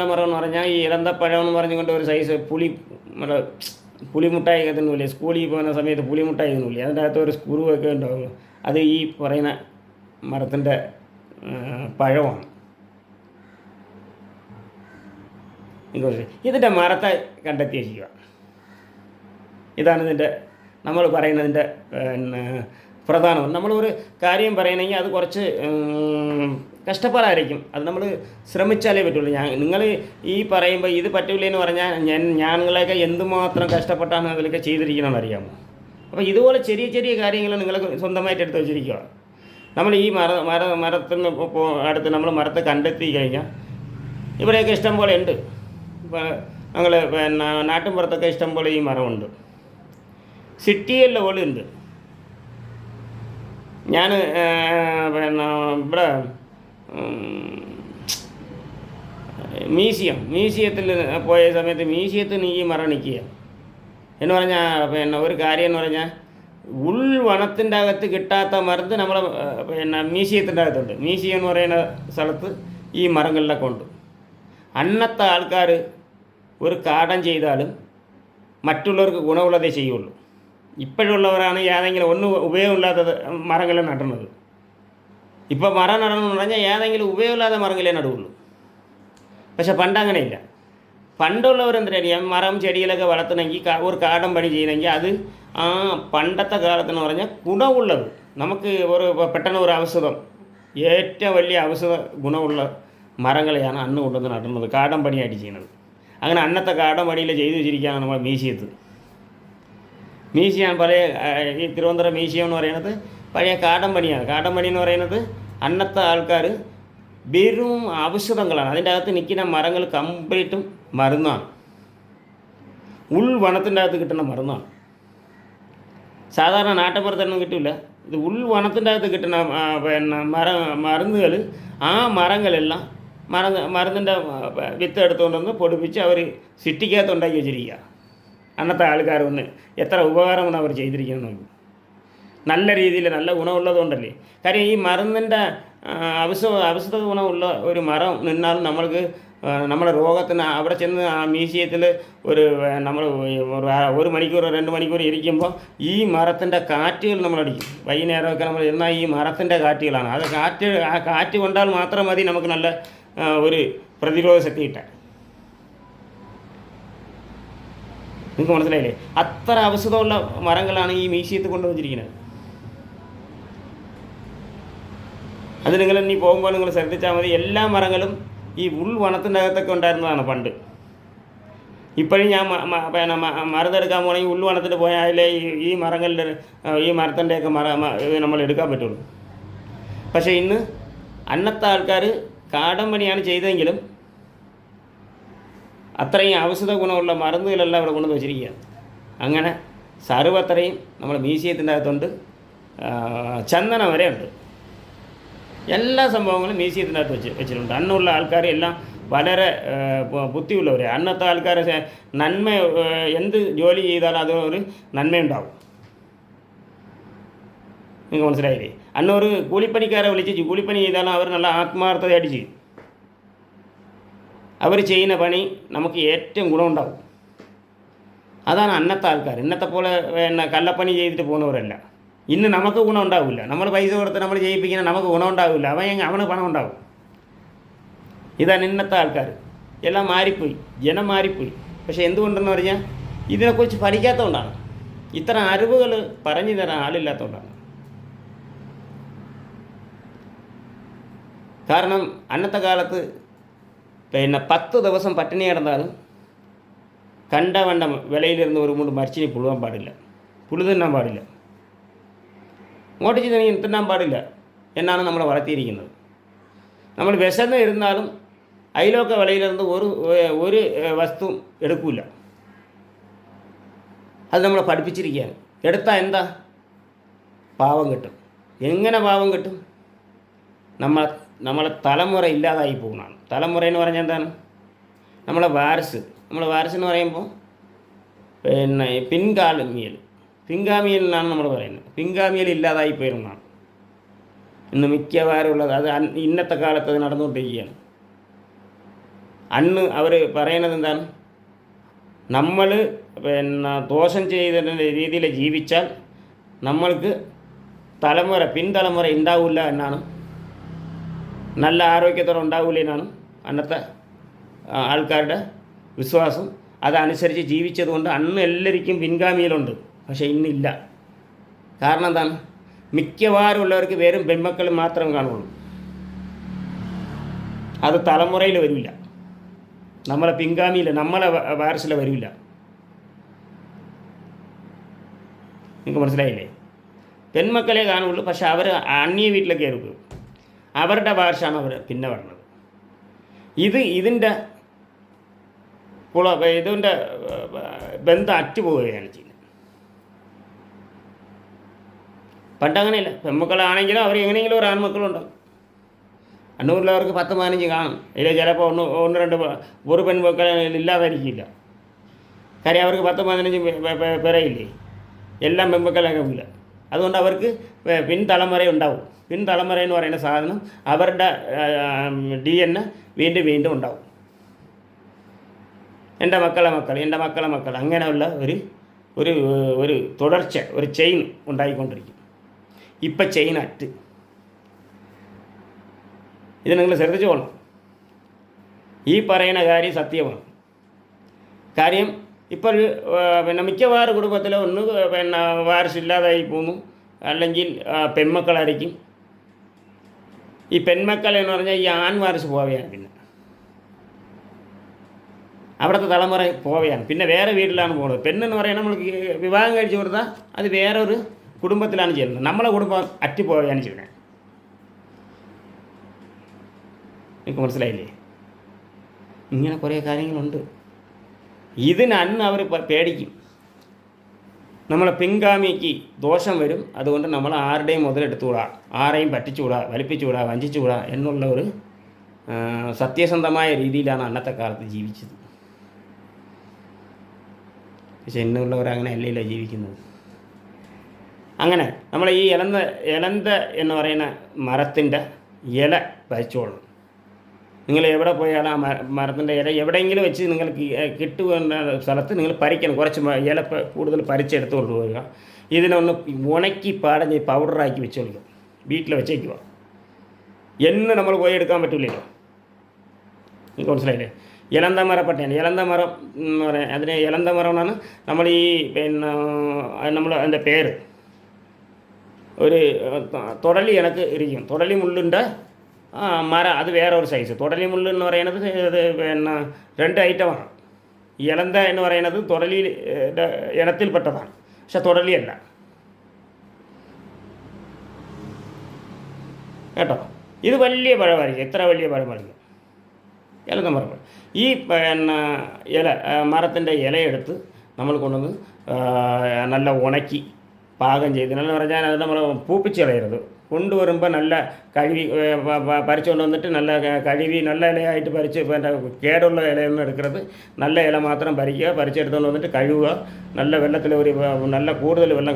മരം എന്ന് പറഞ്ഞാൽ ഈ ഇലന്തപ്പഴം എന്ന് പറഞ്ഞുകൊണ്ട് ഒരു സൈസ് പുളിമുട്ടായി തിന്നൂല്ലേ, സ്കൂളിൽ പോകുന്ന സമയത്ത് പുളിമുട്ടായി തിന്നൂല്ലേ, അതിൻ്റെ അകത്ത് ഒരു സ്ക്രൂവൊക്കെ ഉണ്ടാവും. അത് ഈ പറയുന്ന മരത്തിൻ്റെ പഴമാണ്. ഇതിൻ്റെ മരത്തെ കണ്ടെത്തി ചെയ്യുക. ഇതാണ് ഇതിൻ്റെ നമ്മൾ പറയുന്നതിൻ്റെ പിന്നെ പ്രധാനം. നമ്മളൊരു കാര്യം പറയണമെങ്കിൽ അത് കുറച്ച് കഷ്ടപ്പാടായിരിക്കും. അത് നമ്മൾ ശ്രമിച്ചാലേ പറ്റുള്ളൂ. നിങ്ങൾ ഈ പറയുമ്പോൾ ഇത് പറ്റില്ലെന്ന് പറഞ്ഞാൽ ഞങ്ങളെയൊക്കെ എന്തുമാത്രം കഷ്ടപ്പെട്ടാണ് അതിലൊക്കെ ചെയ്തിരിക്കണമെന്ന് അറിയാമോ? അപ്പോൾ ഇതുപോലെ ചെറിയ ചെറിയ കാര്യങ്ങൾ നിങ്ങൾ സ്വന്തമായിട്ട് എടുത്ത് വെച്ചിരിക്കുക. നമ്മൾ ഈ മരത്തിന് അടുത്ത് നമ്മൾ മരത്തെ കണ്ടെത്തി കഴിഞ്ഞാൽ ഇവിടെയൊക്കെ ഇഷ്ടം പോലെ ഉണ്ട്. ഇപ്പോൾ ഞങ്ങൾ പിന്നെ നാട്ടിൻപുറത്തൊക്കെ ഇഷ്ടം പോലെ ഈ മരമുണ്ട്. സിറ്റികളിൽ പോലും ഉണ്ട്. ഞാൻ പിന്നെ ഇവിടെ മ്യൂസിയത്തിൽ പോയ സമയത്ത് മ്യൂസിയത്തിന് ഈ മരം നിൽക്കുക എന്ന് പറഞ്ഞാൽ പിന്നെ ഒരു കാര്യം എന്ന് പറഞ്ഞാൽ ഉൾവനത്തിൻ്റെ അകത്ത് കിട്ടാത്ത മരത്ത് നമ്മളെ പിന്നെ മ്യൂസിയത്തിൻ്റെ അകത്തുണ്ട്. മ്യൂസിയം എന്ന് പറയുന്ന സ്ഥലത്ത് ഈ മരങ്ങളിലൊക്കെ ഉണ്ട്. അന്നത്തെ ആൾക്കാർ ഒരു കാടം ചെയ്താലും മറ്റുള്ളവർക്ക് ഗുണമുള്ളതേ ചെയ്യുള്ളൂ. ഇപ്പോഴുള്ളവരാണ് ഏതെങ്കിലും ഒന്നും ഉപയോഗമില്ലാത്തത് മരങ്ങളെ നടുന്നത്. ഇപ്പോൾ മരം നടണമെന്ന് പറഞ്ഞാൽ ഏതെങ്കിലും ഉപയോഗമില്ലാത്ത മരങ്ങളെ നടുകയുള്ളൂ. പക്ഷെ പണ്ടങ്ങനെയില്ല. പണ്ടുള്ളവരെന്തിനാ മരം ചെടികളൊക്കെ വളർത്തണമെങ്കിൽ ഒരു കാടം പണി ചെയ്യണമെങ്കിൽ അത് ആ പണ്ടത്തെ കാലത്തെന്ന് പറഞ്ഞാൽ ഗുണമുള്ളത്, നമുക്ക് ഒരു പെട്ടെന്ന് ഒരു ഔഷധം, ഏറ്റവും വലിയ ഔഷധ ഗുണമുള്ള മരങ്ങളെയാണ് അന്ന് കൊണ്ടുവന്ന് നടുന്നത്, കാടം പണിയായിട്ട് ചെയ്യുന്നത്. അങ്ങനെ അന്നത്തെ കാടം പണിയിൽ ചെയ്തു വെച്ചിരിക്കുകയാണ് നമ്മൾ മ്യൂസിയത്ത്. മ്യൂസിയം പഴയ ഈ തിരുവനന്തപുരം മ്യൂസിയം എന്ന് പറയുന്നത് പഴയ കാടം പണിയാണ്. കാടം പണി എന്ന് പറയുന്നത് അന്നത്തെ ആൾക്കാർ വെറും ഔഷധങ്ങളാണ്. അതിൻ്റെ അകത്ത് നിൽക്കുന്ന മരങ്ങൾ കംപ്ലീറ്റും മരുന്നാണ്. ഉൾവനത്തിൻ്റെ അകത്ത് കിട്ടുന്ന മരുന്നാണ്. സാധാരണ നാട്ടുപുറത്തൊന്നും കിട്ടില്ല. ഇത് ഉൾവനത്തിൻ്റെ അകത്ത് കിട്ടുന്ന പിന്നെ മരുന്നുകൾ. ആ മരങ്ങളെല്ലാം മരുന്നിൻ്റെ വിത്ത് എടുത്തുകൊണ്ടൊന്ന് പൊടിപ്പിച്ച് അവർ സിറ്റിക്കകത്ത് ഉണ്ടാക്കി വെച്ചിരിക്കുക. അന്നത്തെ ആൾക്കാർ ഒന്ന് എത്ര ഉപകാരമാണ് അവർ ചെയ്തിരിക്കുന്നത്. നല്ല രീതിയിൽ നല്ല ഗുണമുള്ളതുകൊണ്ടല്ലേ. കാര്യം ഈ മരുന്നിൻ്റെ ഔഷധ ഗുണമുള്ള ഒരു മരം നിന്നാൽ നമ്മൾക്ക് നമ്മുടെ രോഗത്തിന് അവിടെ ചെന്ന് ആ മ്യൂസിയത്തിൽ നമ്മൾ ഒരു മണിക്കൂർ 2 മണിക്കൂർ ഇരിക്കുമ്പോൾ ഈ മരത്തിൻ്റെ കാറ്റുകൾ നമ്മളടിക്കും. വൈകുന്നേരമൊക്കെ നമ്മൾ ഇരുന്നാൽ ഈ മരത്തിൻ്റെ കാറ്റുകളാണ്. അത് ആ കാറ്റ് കൊണ്ടാൽ മാത്രം മതി നമുക്ക് നല്ല ഒരു പ്രതിരോധ ശക്തി കിട്ടാൻ. നിങ്ങൾക്ക് മനസ്സിലായില്ലേ? അത്ര ഔഷധമുള്ള മരങ്ങളാണ് ഈ മ്യൂസിയത്തിൽ കൊണ്ടുവന്നിരിക്കുന്നത്. അത് നിങ്ങൾ ഇനി പോകുമ്പോൾ നിങ്ങൾ ശ്രദ്ധിച്ചാൽ മതി. എല്ലാ മരങ്ങളും ഈ ഉൾവനത്തിൻ്റെ അകത്തൊക്കെ ഉണ്ടായിരുന്നതാണ് പണ്ട്. ഇപ്പോഴും ഞാൻ പിന്നെ മരത്തെടുക്കാൻ പോകണമെങ്കിൽ ഉൾവനത്തിൽ പോയാലേ ഈ മരങ്ങളുടെ ഈ മരത്തിൻ്റെയൊക്കെ ഇത് നമ്മൾ എടുക്കാൻ പറ്റുള്ളൂ. പക്ഷേ ഇന്ന് അന്നത്തെ ആൾക്കാർ കാടൻ പണിയാണ് ചെയ്തതെങ്കിലും അത്രയും ഔഷധ ഗുണമുള്ള മരുന്നുകളെല്ലാം ഇവിടെ കൊണ്ടുവന്ന് വെച്ചിരിക്കുകയാണ്. അങ്ങനെ സർവ്വത്രയും നമ്മുടെ മ്യൂസിയത്തിൻ്റെ അകത്തുണ്ട്. ചന്ദനം വരെ ഉണ്ട്. എല്ലാ സംഭവങ്ങളും മ്യൂസിയത്തിൻ്റെ അകത്ത് വെച്ചിട്ടുണ്ട്. അന്നുള്ള ആൾക്കാർ എല്ലാം വളരെ ബുദ്ധിയുള്ളവർ. അന്നത്തെ ആൾക്കാർ നന്മ എന്ത് ജോലി ചെയ്താലും അത് ഒരു നന്മയുണ്ടാവും. നിങ്ങൾക്ക് മനസ്സിലായില്ലേ? അന്നൊരു കൂലിപ്പണിക്കാരെ വിളിച്ച് കൂലിപ്പണി ചെയ്താലും അവർ നല്ല ആത്മാർത്ഥതയായിട്ട് ചെയ്യും. അവർ ചെയ്യുന്ന പണി നമുക്ക് ഏറ്റവും ഗുണമുണ്ടാവും. അതാണ് അന്നത്തെ ആൾക്കാർ. ഇന്നത്തെ പോലെ പിന്നെ കള്ളപ്പണി ചെയ്തിട്ട് പോകുന്നവരല്ല. ഇന്ന് നമുക്ക് ഗുണം ഉണ്ടാവില്ല. നമ്മൾ പൈസ കൊടുത്ത് നമ്മൾ ചെയ്യിപ്പിക്കുന്ന നമുക്ക് ഗുണം ഉണ്ടാവില്ല. അവന് പണം ഉണ്ടാവും. ഇതാണ് ഇന്നത്തെ ആൾക്കാർ. എല്ലാം മാറിപ്പോയി, ജനം മാറിപ്പോയി. പക്ഷേ എന്തുകൊണ്ടെന്ന് പറഞ്ഞാൽ ഇതിനെക്കുറിച്ച് പഠിക്കാത്തതുകൊണ്ടാണ്. ഇത്തരം അറിവുകൾ പറഞ്ഞു തരാൻ ആളില്ലാത്തതുകൊണ്ടാണ്. കാരണം അന്നത്തെ കാലത്ത് പിന്നെ 10 ദിവസം പട്ടിണി കിടന്നാലും കണ്ട വിലയിലിരുന്ന് ഒരു മുണ്ട് മരിച്ചിനി പുഴുവാൻ പാടില്ല, പുളി തിന്നാൻ പാടില്ല, മോട്ടിച്ച് തിന്നാൻ പാടില്ല എന്നാണ് നമ്മൾ വളർത്തിയിരിക്കുന്നത്. നമ്മൾ വിശന്ന് ഇരുന്നാലും അതിലൊക്കെ വിലയിലിരുന്ന് ഒരു വസ്തു എടുക്കില്ല. അത് നമ്മളെ പഠിപ്പിച്ചിരിക്കുകയാണ്. എടുത്താൽ എന്താ? പാവം കിട്ടും. എങ്ങനെ പാവം കിട്ടും? നമ്മളെ തലമുറ ഇല്ലാതായി പോകുന്നതാണ്. തലമുറ എന്ന് പറഞ്ഞാൽ എന്താണ്? നമ്മളെ വാരസ് എന്ന് പറയുമ്പോൾ പിന്നെ പിൻഗാമിയൽ എന്നാണ് നമ്മൾ പറയുന്നത്. പിൻഗാമിയൽ ഇല്ലാതായി പോയിരുന്നതാണ് ഇന്ന് മിക്കവാറും ഉള്ളത്. അത് ഇന്നത്തെ കാലത്ത് അത് നടന്നുകൊണ്ടിരിക്കുകയാണ്. അന്ന് അവർ പറയുന്നത് എന്താണ്? നമ്മൾ പിന്നെ ദോഷം ചെയ്തതിൻ്റെ രീതിയിൽ ജീവിച്ചാൽ നമ്മൾക്ക് പിൻതലമുറ ഉണ്ടാവില്ല എന്നാണ്, നല്ല ആരോഗ്യത്തോടെ ഉണ്ടാവില്ല എന്നാണ് അന്നത്തെ ആൾക്കാരുടെ വിശ്വാസം അതനുസരിച്ച് ജീവിച്ചതുകൊണ്ട് അന്ന് എല്ലാവർക്കും പിൻഗാമിയിലുണ്ട്. പക്ഷേ ഇന്നില്ല. കാരണം എന്താണ്? മിക്കവാറും ഉള്ളവർക്ക് വെറും പെൺമക്കൾ മാത്രം കാണുള്ളൂ. അത് തലമുറയിൽ വരില്ല, നമ്മളെ പിൻഗാമിയിൽ, നമ്മളെ വാരസിൽ വരില്ല. നിങ്ങൾക്ക് മനസ്സിലായില്ലേ? പെൺമക്കളെ കാണുള്ളൂ. പക്ഷെ അവർ അന്യ വീട്ടിലേക്ക് കയറുകയും അവരുടെ ഭാഷയാണ് അവർ പിന്നെ പറഞ്ഞത്. ഇതിൻ്റെ ഇതിൻ്റെ ബന്ധം അറ്റുപോവുകയാണ് ചെയ്യുന്നത്. പണ്ടങ്ങനെയല്ല. പെൺമക്കളാണെങ്കിലും അവർ എങ്ങനെയെങ്കിലും ഒരു ആൺമക്കളുണ്ടാകും. അന്നൂരിലവർക്ക് 10-15 കാണും. ഇതിൽ ചിലപ്പോൾ ഒന്ന് രണ്ട് ഒരു പെൺമക്കൾ ഇല്ലാതായിരിക്കില്ല. കാര്യം അവർക്ക് 10-15 പേരയില്ലേ, എല്ലാം പെൺമക്കളാകില്ല. അതുകൊണ്ട് അവർക്ക് പിൻതലമുറ ഉണ്ടാവും. പിൻതലമുറ എന്ന് പറയുന്ന സാധനം അവരുടെ DNA വീണ്ടും ഉണ്ടാവും. എൻ്റെ മക്കളെ മക്കൾ അങ്ങനെയുള്ള ഒരു തുടർച്ച, ഒരു ചെയിൻ ഉണ്ടായിക്കൊണ്ടിരിക്കും. ഇപ്പം ചെയിൻ അറ്റ്. ഇത് നിങ്ങൾ ശ്രദ്ധിച്ചു പോകണം. ഈ പറയുന്ന കാര്യം സത്യമാണ്. കാര്യം ഇപ്പോൾ പിന്നെ മിക്കവാറും കുടുംബത്തിൽ ഒന്ന് പിന്നെ വാരസില്ലാതായി പോന്നു, അല്ലെങ്കിൽ പെൺമക്കളായിരിക്കും. ഈ പെൺമക്കൾ എന്ന് പറഞ്ഞാൽ ഈ ആൺവാരസ് പോവുകയാണ്. പിന്നെ അവിടുത്തെ തലമുറ പോവുകയാണ്. പിന്നെ വേറെ വീട്ടിലാണ് പോകുന്നത്. പെണ്ണെന്ന് പറയുന്നത് നമ്മൾ വിവാഹം കഴിച്ചു കൊടുത്താൽ അത് വേറൊരു കുടുംബത്തിലാണ് ചെയ്യുന്നത്. നമ്മളെ കുടുംബം അറ്റുപോവുകയാണ് ചെയ്യുന്നത്. നിങ്ങൾക്ക് മനസ്സിലായില്ലേ? ഇങ്ങനെ കുറേ കാര്യങ്ങളുണ്ട്. ഇതിനന്ന് അവർ പേടിക്കും. നമ്മളെ പിൻഗാമിക്ക് ദോഷം വരും. അതുകൊണ്ട് നമ്മൾ ആരുടെയും മുതലെടുത്തുകൂടാ, ആരെയും പറ്റിച്ചുകൂടാ, വലിപ്പിച്ചുകൂടാ, വഞ്ചിച്ചുകൂടാ എന്നുള്ള ഒരു സത്യസന്ധമായ രീതിയിലാണ് അന്നത്തെ കാലത്ത് ജീവിച്ചത്. പക്ഷെ ഇന്നുള്ളവർ അങ്ങനെ അല്ലല്ലോ ജീവിക്കുന്നത്. അങ്ങനെ നമ്മൾ ഈ ഇലന്ത എന്ന് പറയുന്ന മരത്തിൻ്റെ ഇല പറിച്ചോളണം. നിങ്ങൾ എവിടെ പോയാലും ആ മരത്തിൻ്റെ ഇല എവിടെയെങ്കിലും വെച്ച് നിങ്ങൾക്ക് കിട്ടുന്ന സ്ഥലത്ത് നിങ്ങൾ പറിക്കണം. കുറച്ച് ഇല കൂടുതൽ പറിച്ചെടുത്തുകൊണ്ട് പോവുക. ഇതിനൊന്ന് ഉണക്കി പാടഞ്ഞ് പൗഡറാക്കി വെച്ച് കൊടുക്കുക. വീട്ടിൽ വെച്ചേക്കുക. എന്ന് നമ്മൾ പോയി എടുക്കാൻ പറ്റില്ലല്ലോ. നിങ്ങൾക്ക് മനസ്സിലായില്ലേ? ഇലന്ത മരപ്പട്ടയാണ്. ഇലന്ത മരം എന്ന് പറയാൻ അതിന് ഇലന്ത മരം എന്നാണ് നമ്മൾ ഈ പിന്നെ നമ്മൾ അതിൻ്റെ പേര്. ഒരു തൊടലി കണക്ക് ഇരിക്കും. തൊടലി മുള്ളിൻ്റെ മര, അത് വേറെ ഒരു സൈസ്. തൊടലി മുള്ള് എന്ന് പറയുന്നത് ഇത് പിന്നെ 2 ഐറ്റമാണ്. ഇലന്ത എന്ന് പറയുന്നത് തൊടലി ഇനത്തിൽപ്പെട്ടതാണ്. പക്ഷെ തൊടലിയല്ല കേട്ടോ. ഇത് വലിയ പഴമായിരിക്കും. എത്ര വലിയ പഴമായിരിക്കും ഇലന്ത മരം. ഈ പിന്നെ മരത്തിൻ്റെ ഇലയെടുത്ത് നമ്മൾ കൊണ്ടുവന്ന് നല്ല ഉണക്കി പാകം ചെയ്ത്, നല്ല പറഞ്ഞാൽ അത് നമ്മൾ പൂപ്പിച്ച് കളയരുത്. കൊണ്ടുവരുമ്പോൾ നല്ല കഴുകി പറിച്ചുകൊണ്ട് വന്നിട്ട് നല്ല കഴുകി നല്ല ഇലയായിട്ട് പറിച്ച് പിന്നെ കേടുള്ള ഇലയൊന്നും എടുക്കരുത്. നല്ല ഇല മാത്രം പറിച്ചെടുത്തുകൊണ്ട് വന്നിട്ട് കഴുകുക. നല്ല വെള്ളത്തിൽ ഒരു നല്ല കൂടുതൽ വെള്ളം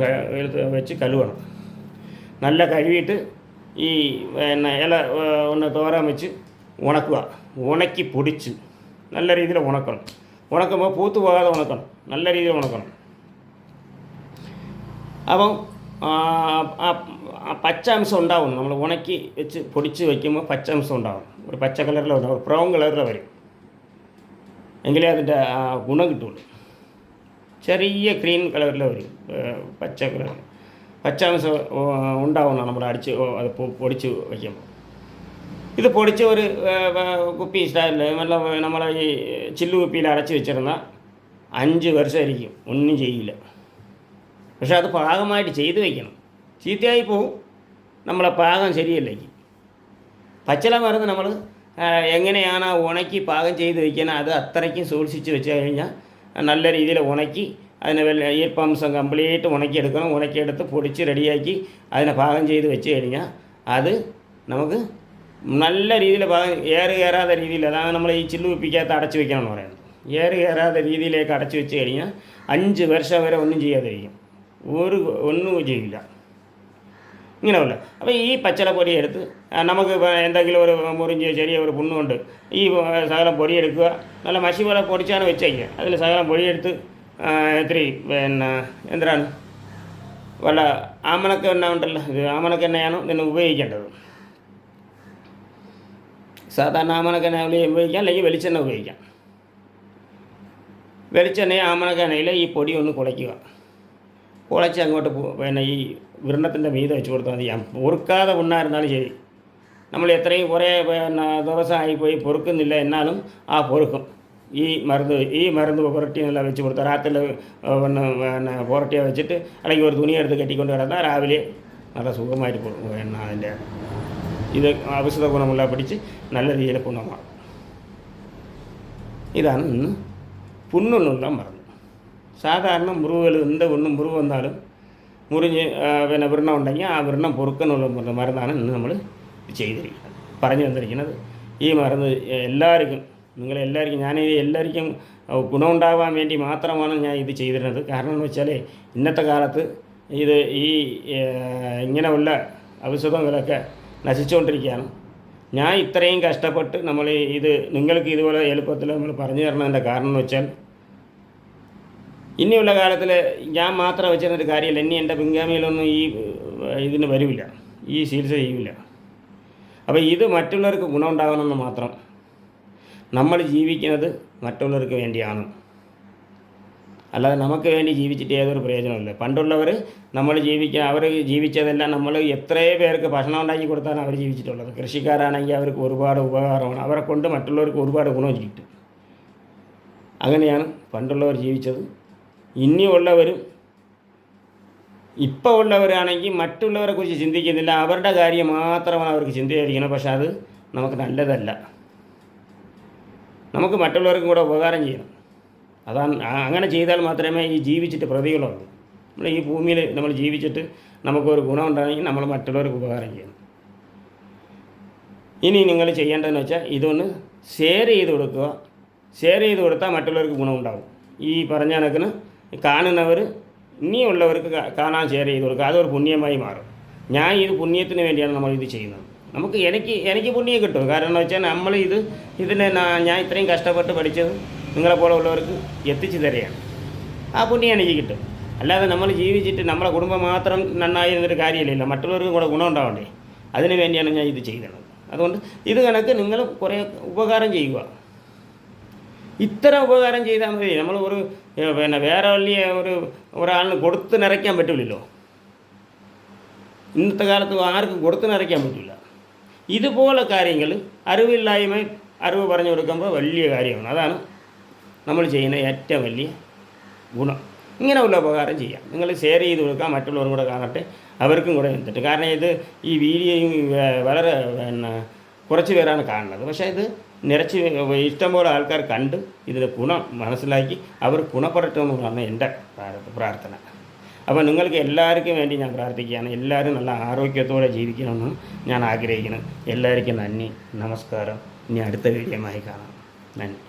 വെച്ച് കഴുകണം. നല്ല കഴുകിയിട്ട് ഈ പിന്നെ ഇല ഒന്ന് തോരാൻ വെച്ച് ഉണക്കുക. ഉണക്കി പൊടിച്ച് നല്ല രീതിയിൽ ഉണക്കണം. ഉണക്കുമ്പോൾ പൂത്തു പോകാതെ ഉണക്കണം. നല്ല രീതിയിൽ ഉണക്കണം. അപ്പം പച്ച അംശം ഉണ്ടാവും. നമ്മൾ ഉണക്കി വെച്ച് പൊടിച്ച് വയ്ക്കുമ്പോൾ പച്ച അംശം ഉണ്ടാവും. ഒരു പച്ച കളറിൽ ഉണ്ടാവും, ബ്രൗൺ കളറിൽ വരും. എങ്കിലേ അതിൻ്റെ ഗുണം കിട്ടുള്ളൂ. ചെറിയ ഗ്രീൻ കളറിൽ വരും, പച്ച കളർ. പച്ച അംശം ഉണ്ടാവുന്ന നമ്മൾ അത് പൊടിച്ച് വയ്ക്കുമ്പോൾ. ഇത് പൊടിച്ച് ഒരു കുപ്പി സ്റ്റൈലിൽ നല്ല നമ്മളെ ഈ ചില്ലു കുപ്പിയിൽ അടച്ച് വെച്ചിരുന്ന 5 വർഷമായിരിക്കും, ഒന്നും ചെയ്യില്ല. പക്ഷെ അത് പാകമായിട്ട് ചെയ്ത് വയ്ക്കണം. ചീത്തയായി പോവും നമ്മളെ പാകം ശരിയല്ലെങ്കിൽ. പച്ചില മരുന്ന് നമ്മൾ എങ്ങനെയാണ് ഉണക്കി പാകം ചെയ്ത് വയ്ക്കുന്നത്, അത് അത്രയ്ക്കും സൂക്ഷിച്ച് വെച്ച് കഴിഞ്ഞാൽ നല്ല രീതിയിൽ ഉണക്കി അതിനെ ഈർപ്പാംശം കംപ്ലീറ്റ് ഉണക്കിയെടുക്കണം. ഉണക്കിയെടുത്ത് പൊടിച്ച് റെഡിയാക്കി അതിനെ പാകം ചെയ്ത് വെച്ച് കഴിഞ്ഞാൽ അത് നമുക്ക് നല്ല രീതിയിൽ പാകം, ഏറ് കയറാത്ത രീതിയിൽ, അതാണ് നമ്മൾ ഈ ചില്ലു കുപ്പിക്കകത്ത് അടച്ച് വെക്കണം എന്ന് പറയുന്നത്. ഏറ് കയറാത്ത രീതിയിലേക്ക് അടച്ച് വെച്ച് കഴിഞ്ഞാൽ 5 വർഷം വരെ ഒന്നും ചെയ്യാതിരിക്കും. ഒന്നും ചെയ്യില്ല. ഇങ്ങനെയല്ല. അപ്പോൾ ഈ പച്ചില പൊടി എടുത്ത് നമുക്ക് എന്തെങ്കിലും ഒരു മുറിഞ്ഞ് ചെറിയ ഒരു പുണ്ണുകൊണ്ട് ഈ ശകലം പൊടിയെടുക്കുക. നല്ല മഷി പോലെ പൊടിച്ചാണ് വെച്ചേക്കുക. അതിൽ ശകലം പൊടിയെടുത്ത് ഇത്തിരി പിന്നെ എന്തിനാണ് വല്ല ആമണക്കെണ്ണ ഉണ്ടല്ലോ, ഇത് ആമണക്കെണ്ണയാണ് ഇതിന് ഉപയോഗിക്കേണ്ടത്. സാധാരണ ആമണക്കെണ്ണ ഉപയോഗിക്കാം, അല്ലെങ്കിൽ വെളിച്ചെണ്ണ ഉപയോഗിക്കാം. വെളിച്ചെണ്ണയും ആമണക്കെണ്ണയിൽ ഈ പൊടി ഒന്ന് കുളയ്ക്കുക. കുളച്ച് അങ്ങോട്ട് പിന്നെ ഈ വൃണ്ണത്തിൻ്റെ മീതെ വെച്ച് കൊടുത്താൽ മതി. പൊറുക്കാതെ ഉണ്ണായിരുന്നാലും ശരി, നമ്മൾ എത്രയും കുറേ പിന്നെ ദിവസമായിപ്പോയി പൊറുക്കുന്നില്ല എന്നാലും ആ പൊറുക്കും. ഈ മരുന്ന് പുരട്ടിയെല്ലാം വെച്ച് കൊടുത്താൽ രാത്രിയിൽ പിന്നെ പുരട്ടിയെ വെച്ചിട്ട് അല്ലെങ്കിൽ ഒരു തുണിയെടുത്ത് കെട്ടിക്കൊണ്ട് കിടന്നാൽ രാവിലെ നല്ല സുഖമായിട്ട് പിന്നെ അതിൻ്റെ ഇത് ഔഷധ ഗുണമുള്ള പിടിച്ച് നല്ല രീതിയിൽ ഗുണമാകും. ഇതാണ് ഇന്ന് പുണ്ണുള്ള മരുന്ന്. സാധാരണ മുറിവുകൾ എന്ത് മുറിവ് വന്നാലും മുറിഞ്ഞ് പിന്നെ വ്രണം ഉണ്ടെങ്കിൽ ആ വ്രണം പൊറുക്കാനുള്ള മരുന്നാണ് ഇന്ന് നമ്മൾ ചെയ്തിരിക്കുന്നത്, പറഞ്ഞു തന്നിരിക്കുന്നത്. ഈ മരുന്ന് എല്ലാവർക്കും, നിങ്ങളെല്ലാവർക്കും, എല്ലാവർക്കും ഗുണമുണ്ടാകാൻ വേണ്ടി മാത്രമാണ് ഞാൻ ഇത് ചെയ്തിരുന്നത്. കാരണം എന്ന് വെച്ചാൽ ഇന്നത്തെ കാലത്ത് ഇത് ഇങ്ങനെയുള്ള ഔഷധങ്ങളൊക്കെ നശിച്ചുകൊണ്ടിരിക്കുകയാണ്. ഞാൻ ഇത്രയും കഷ്ടപ്പെട്ട് നമ്മൾ ഇത് നിങ്ങൾക്ക് ഇതുപോലെ എളുപ്പത്തിൽ നമ്മൾ പറഞ്ഞു തരണതിൻ്റെ കാരണം എന്ന് വെച്ചാൽ ഇനിയുള്ള കാലത്തിൽ ഞാൻ മാത്രം വെച്ചിരുന്നൊരു കാര്യമില്ല. ഇനി എൻ്റെ പിൻഗാമിയിലൊന്നും ഇതിന് വരില്ല, ഈ ചികിത്സ ചെയ്യില്ല. അപ്പോൾ ഇത് മറ്റുള്ളവർക്ക് ഗുണമുണ്ടാകണമെന്ന് മാത്രം. നമ്മൾ ജീവിക്കുന്നത് മറ്റുള്ളവർക്ക് വേണ്ടിയാണ്, അല്ലാതെ നമുക്ക് വേണ്ടി ജീവിച്ചിട്ട് ഏതൊരു പ്രയോജനമില്ല. പണ്ടുള്ളവർ അവർ ജീവിച്ചതെല്ലാം നമ്മൾ എത്രയോ പേർക്ക് ഭക്ഷണം ഉണ്ടാക്കി കൊടുത്താണ് അവർ ജീവിച്ചിട്ടുള്ളത്. കൃഷിക്കാരാണെങ്കിൽ അവർക്ക് ഒരുപാട് ഉപകാരമാണ്, അവരെ കൊണ്ട് മറ്റുള്ളവർക്ക് ഒരുപാട് ഗുണം കിട്ടും. അങ്ങനെയാണ് പണ്ടുള്ളവർ ജീവിച്ചത്. ഇനിയുള്ളവരും ഇപ്പോൾ ഉള്ളവരാണെങ്കിൽ മറ്റുള്ളവരെ കുറിച്ച് ചിന്തിക്കുന്നില്ല, അവരുടെ കാര്യം മാത്രമാണ് അവർക്ക് ചിന്തയായിരിക്കണം. പക്ഷെ അത് നമുക്ക് നല്ലതല്ല. നമുക്ക് മറ്റുള്ളവർക്കും കൂടെ ഉപകാരം ചെയ്യണം. അതാണ്, അങ്ങനെ ചെയ്താൽ മാത്രമേ ഈ ജീവിച്ചിട്ട് പ്രതികളുള്ളൂ. നമ്മൾ ഈ ഭൂമിയിൽ നമ്മൾ ജീവിച്ചിട്ട് നമുക്കൊരു ഗുണം ഉണ്ടാണെങ്കിൽ നമ്മൾ മറ്റുള്ളവർക്ക് ഉപകാരം ചെയ്യണം. ഇനി നിങ്ങൾ ചെയ്യേണ്ടതെന്ന് വെച്ചാൽ ഇതൊന്ന് ഷെയർ ചെയ്ത് കൊടുക്കുക. ഷെയർ ചെയ്ത് കൊടുത്താൽ മറ്റുള്ളവർക്ക് ഗുണമുണ്ടാകും. ഈ പറഞ്ഞ കണക്കിന് കാണുന്നവർ ഇനിയുള്ളവർക്ക് കാണാൻ ഷെയർ ചെയ്ത് കൊടുക്കുക. അതൊരു പുണ്യമായി മാറും. ഞാൻ ഇത് പുണ്യത്തിന് വേണ്ടിയാണ് നമ്മളിത് ചെയ്യുന്നത്. എനിക്ക് പുണ്യം കിട്ടും. കാരണം എന്ന് വെച്ചാൽ ഇതിനെ ഞാൻ ഇത്രയും കഷ്ടപ്പെട്ട് പഠിച്ചത് നിങ്ങളെപ്പോലെ ഉള്ളവർക്ക് എത്തിച്ചു തരികയാണ്. ആ പുണ്യം എനിക്ക് കിട്ടും. അല്ലാതെ നമ്മൾ ജീവിച്ചിട്ട് നമ്മളെ കുടുംബം മാത്രം നന്നായി എന്നൊരു കാര്യമില്ല, മറ്റുള്ളവർക്കും കൂടെ ഗുണം ഉണ്ടാവണ്ടേ. അതിനു വേണ്ടിയാണ് ഞാൻ ഇത് ചെയ്തത്. അതുകൊണ്ട് ഇത് കണക്ക് നിങ്ങൾ കുറേ ഉപകാരം ചെയ്യുക. ഇത്ര ഉപകാരം ചെയ്താൽ മതി. നമ്മൾ വേറെ വലിയ ഒരാളിന് കൊടുത്ത് നിറയ്ക്കാൻ പറ്റില്ലല്ലോ. ഇന്നത്തെ കാലത്ത് ആർക്കും കൊടുത്ത് നിറയ്ക്കാൻ പറ്റില്ല. ഇതുപോലെ കാര്യങ്ങൾ അറിവ് പറഞ്ഞു കൊടുക്കുമ്പോൾ വലിയ കാര്യമാണ്. അതാണ് നമ്മൾ ചെയ്യുന്ന ഏറ്റവും വലിയ ഗുണം. ഇങ്ങനെയുള്ള ഉപകാരം ചെയ്യാം. നിങ്ങൾ ഷെയർ ചെയ്ത് കൊടുക്കാം, മറ്റുള്ളവരും കൂടെ കാണട്ടെ, അവർക്കും കൂടെ എന്തിട്ട്. കാരണം ഈ വീഡിയോയും വളരെ കുറച്ച് പേരാണ് കാണുന്നത്. പക്ഷേ ഇത് ഇഷ്ടംപോലെ ആൾക്കാർ കണ്ട് ഇതിൻ്റെ ഗുണം മനസ്സിലാക്കി അവർ ഗുണപ്പെടട്ടെന്നുള്ളതാണ് എൻ്റെ പ്രാർത്ഥന. അപ്പോൾ നിങ്ങൾക്ക് എല്ലാവർക്കും വേണ്ടി ഞാൻ പ്രാർത്ഥിക്കുകയാണ്. എല്ലാവരും നല്ല ആരോഗ്യത്തോടെ ജീവിക്കണമെന്ന് ഞാൻ ആഗ്രഹിക്കുന്നു. എല്ലാവർക്കും നന്ദി, നമസ്കാരം. ഇനി അടുത്ത വീഡിയോയുമായി കാണാം. നന്ദി.